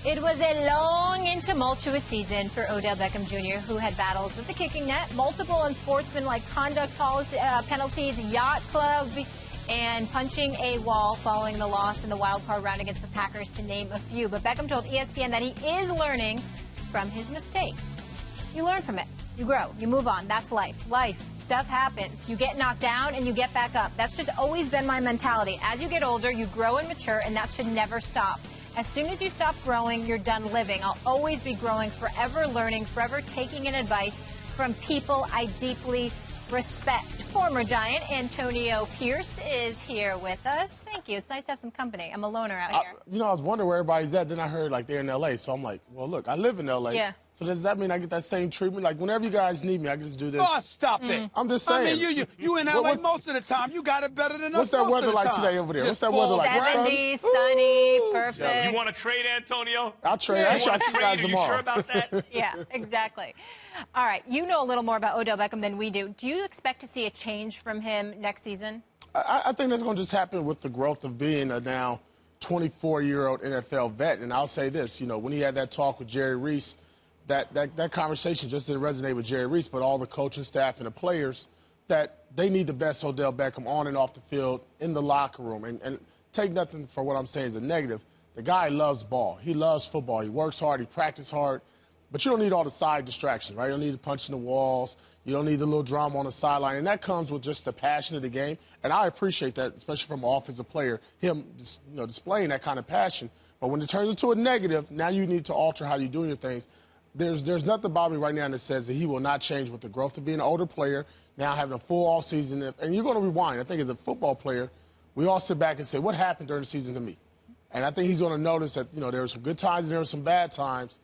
It was a long and tumultuous season for Odell Beckham Jr., who had battles with the kicking net, multiple unsportsmanlike conduct penalties, yacht club, and punching a wall following the loss in the wild card round against the Packers, to name a few. But Beckham told ESPN that he is learning from his mistakes. You learn from it. You grow. You move on. That's life. Stuff happens. You get knocked down and you get back up. That's just always been my mentality. As you get older, you grow and mature, and that should never stop. As soon as you stop growing, you're done living. I'll always be growing, forever learning, forever taking in advice from people I deeply respect. Former Giant Antonio Pierce is here with us. Thank you. It's nice to have some company. I'm a loner out here. I was wondering where everybody's at. Then I heard, like, they're in L.A., so I'm like, well, look, I live in L.A. Yeah. So does that mean I get that same treatment? Like, whenever you guys need me, I can just do this? Oh, stop it. I'm just saying. I mean, you in L.A. most of the time. You got it better than us. What's that weather like today over there? What's that weather like? 70, sunny, perfect. You want to trade, Antonio? I'll trade. Yeah, Actually, I'll see you guys tomorrow. Are you sure about that? Yeah, exactly. All right, you know a little more about Odell Beckham than we do. Do you expect to see a change from him next season? I think that's going to just happen with the growth of being a now 24-year-old NFL vet. And I'll say this, when he had that talk with Jerry Reese, that conversation just didn't resonate with Jerry Reese, but all the coaching staff and the players, that they need the best Odell Beckham on and off the field, in the locker room. And take nothing for what I'm saying as a negative. The guy loves ball. He loves football. He works hard. He practices hard. But you don't need all the side distractions, right? You don't need the punching the walls. You don't need the little drama on the sideline. And that comes with just the passion of the game. And I appreciate that, especially from an offensive player, him displaying that kind of passion. But when it turns into a negative, now you need to alter how you're doing your things. There's nothing about me right now that says that he will not change with the growth of being an older player, now having a full off season. And you're going to rewind. I think as a football player, we all sit back and say, what happened during the season to me? And I think he's going to notice that, there were some good times and there were some bad times.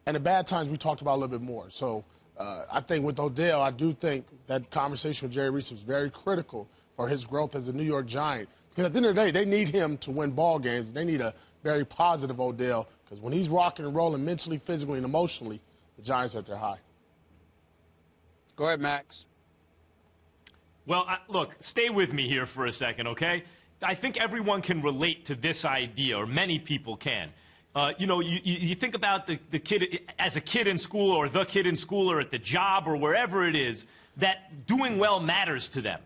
And the bad times we talked about a little bit more. So I think with Odell, I do think that conversation with Jerry Reese was very critical for his growth as a New York Giant. Because at the end of the day, they need him to win ball games. They need a very positive Odell. Because when he's rocking and rolling mentally, physically, and emotionally, the Giants are at their high. Go ahead, Max. Well, look, stay with me here for a second, okay? I think everyone can relate to this idea, or many people can. You think about the kid as a kid in school, or the kid in school, or at the job, or wherever it is, that doing well matters to them.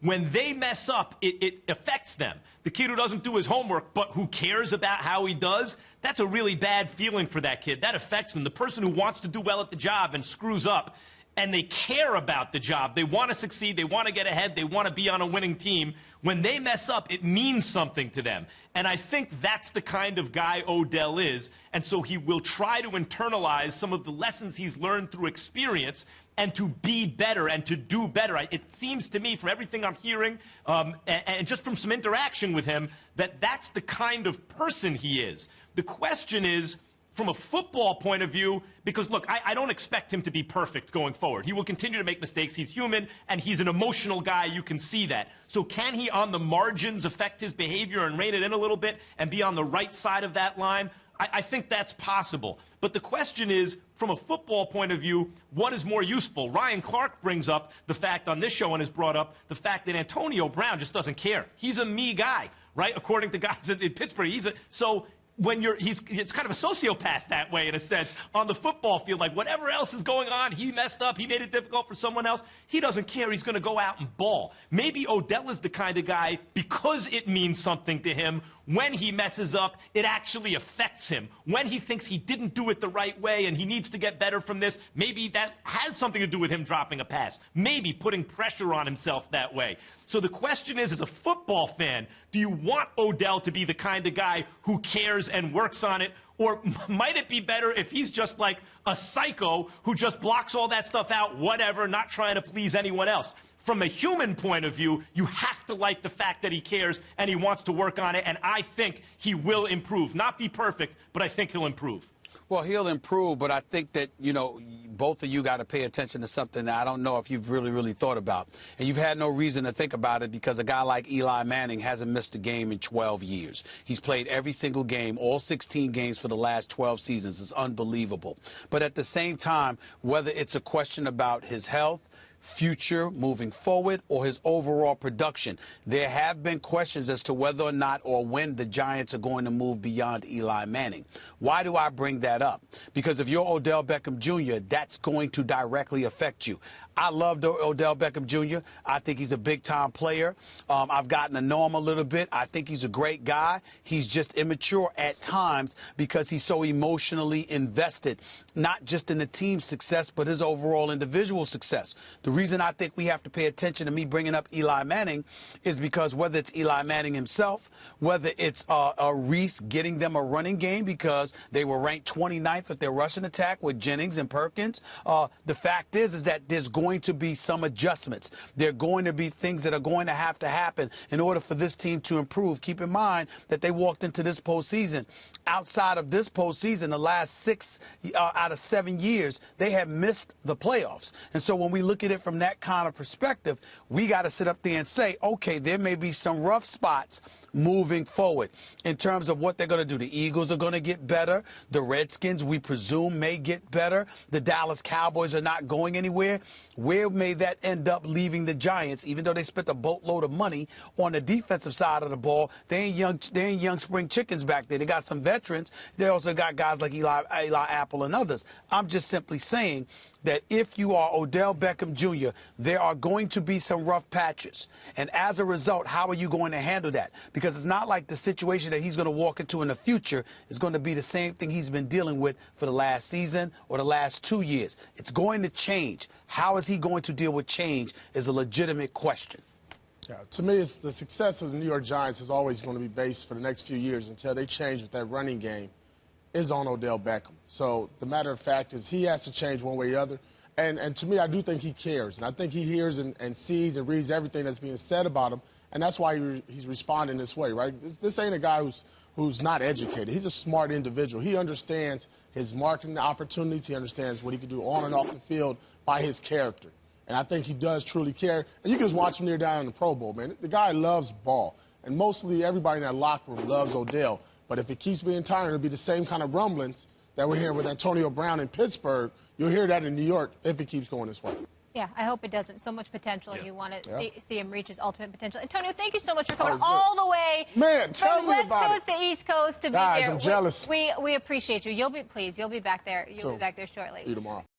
When they mess up, it affects them. The kid who doesn't do his homework, but who cares about how he does, that's a really bad feeling for that kid. That affects them. The person who wants to do well at the job and screws up, and they care about the job, they want to succeed, they want to get ahead, they want to be on a winning team, when they mess up, it means something to them. And I think that's the kind of guy Odell is, and so he will try to internalize some of the lessons he's learned through experience and to be better and to do better. It seems to me, from everything I'm hearing, and just from some interaction with him, that that's the kind of person he is. The question is, from a football point of view, because, look, I don't expect him to be perfect going forward. He will continue to make mistakes. He's human, and he's an emotional guy. You can see that. So can he, on the margins, affect his behavior and rein it in a little bit and be on the right side of that line? I think that's possible. But the question is, from a football point of view, what is more useful? Ryan Clark brings up the fact on this show and has brought up the fact that Antonio Brown just doesn't care. He's a me guy, right? According to guys in Pittsburgh, when he's kind of a sociopath that way, in a sense, on the football field. Like, whatever else is going on, he messed up, he made it difficult for someone else. He doesn't care. He's going to go out and ball. Maybe Odell is the kind of guy, because it means something to him, when he messes up, it actually affects him. When he thinks he didn't do it the right way and he needs to get better from this, maybe that has something to do with him dropping a pass. Maybe putting pressure on himself that way. So the question is, as a football fan, do you want Odell to be the kind of guy who cares and works on it? Or might it be better if he's just like a psycho who just blocks all that stuff out, whatever, not trying to please anyone else? From a human point of view, you have to like the fact that he cares and he wants to work on it, and I think he will improve. Not be perfect, but I think he'll improve. Well, he'll improve, but I think that, both of you got to pay attention to something that I don't know if you've really thought about. And you've had no reason to think about it, because a guy like Eli Manning hasn't missed a game in 12 years. He's played every single game, all 16 games for the last 12 seasons. It's unbelievable. But at the same time, whether it's a question about his health, future moving forward or his overall production. There have been questions as to whether or not or when the Giants are going to move beyond Eli Manning. Why do I bring that up? Because if you're Odell Beckham Jr., that's going to directly affect you. I loved Odell Beckham Jr. I think he's a big-time player. I've gotten to know him a little bit. I think he's a great guy. He's just immature at times because he's so emotionally invested, not just in the team's success, but his overall individual success. The reason I think we have to pay attention to me bringing up Eli Manning is because whether it's Eli Manning himself, whether it's Reese getting them a running game because they were ranked 29th with their rushing attack with Jennings and Perkins, the fact is that there's going to be some adjustments. There are going to be things that are going to happen in order for this team to improve. Keep in mind that they walked into this postseason. Outside of this postseason, the last 6 out of 7 years, they have missed the playoffs. And so when we look at it from that kind of perspective, we got to sit up there and say, okay, there may be some rough spots moving forward in terms of what they're going to do. The Eagles are going to get better. The Redskins, we presume, may get better. The Dallas Cowboys are not going anywhere. Where may that end up leaving the Giants? Even though they spent a boatload of money on the defensive side of the ball, they ain't young spring chickens back there. They got some veterans. They also got guys like Eli Apple and others. I'm just simply saying that if you are Odell Beckham Jr., there are going to be some rough patches. And as a result, how are you going to handle that? Because it's not like the situation that he's going to walk into in the future is going to be the same thing he's been dealing with for the last season or the last 2 years. It's going to change. How is he going to deal with change is a legitimate question. Yeah, to me, it's the success of the New York Giants is always going to be based for the next few years until they change with that running game is on Odell Beckham. So the matter of fact is he has to change one way or the other. And to me, I do think he cares. And I think he hears and sees and reads everything that's being said about him. And that's why he's responding this way, right? This ain't a guy who's not educated. He's a smart individual. He understands his marketing opportunities. He understands what he can do on and off the field by his character. And I think he does truly care. And you can just watch him near down in the Pro Bowl, man. The guy loves ball. And mostly everybody in that locker room loves Odell. But if it keeps being tiring, it'll be the same kind of rumblings that we're hearing with Antonio Brown in Pittsburgh. You'll hear that in New York if it keeps going this way. Yeah, I hope it doesn't. So much potential, and you want to see him reach his ultimate potential. Antonio, thank you so much for coming all the way from West Coast to East Coast to be here. I'm jealous. We appreciate you. You'll be back there. You'll be back there shortly. See you tomorrow.